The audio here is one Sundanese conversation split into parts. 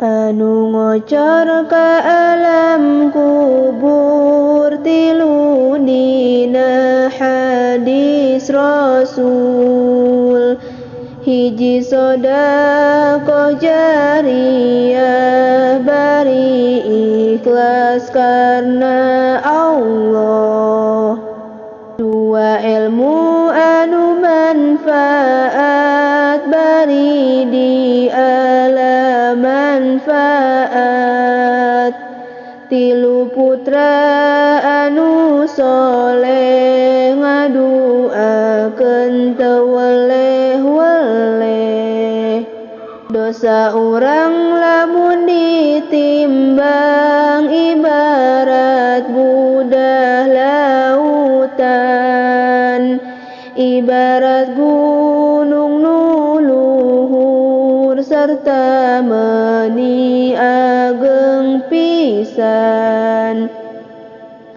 anu ngocor ka alam kubur tilu dina hadis Rasul hiji sodaqoh jariyah bari ikhlas karena Allah dua ilmu anu manfaat bari di alam manfaat tilu putra anu soleh ngaduakeun teu weleh-weleh dosa urang lamun ditimbang ibarat budah lautan ibarat gunung nu luhur sarta meuni ageng pisan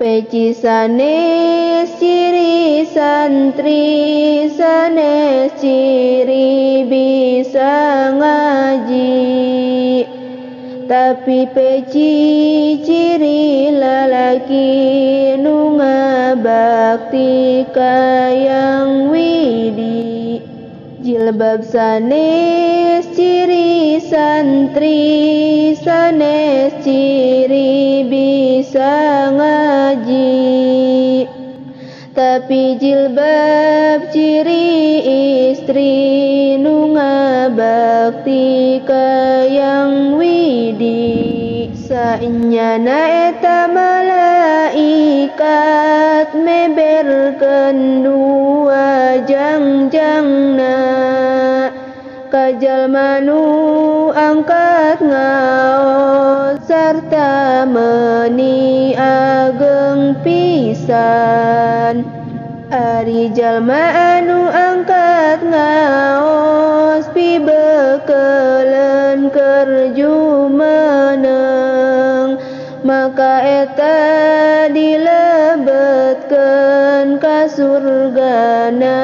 peci sanes ciri santri sanes ciri bisa ngaji tapi peci ciri lalaki nu ngabakti ka Yang Widi jilbab sanes ciri santri sanes ciri bisa ngaji tapi jilbab ciri istri nu ngabakti ka Yang Widi sainyana eta malaikat meberkeun dua jangjangna ka jalma nu angkat ngaos sarta meuni ageng pisan ari jalma anu angkat ngaos pibeukeulun keur jumeneng maka eta dilebetkeun ka surgana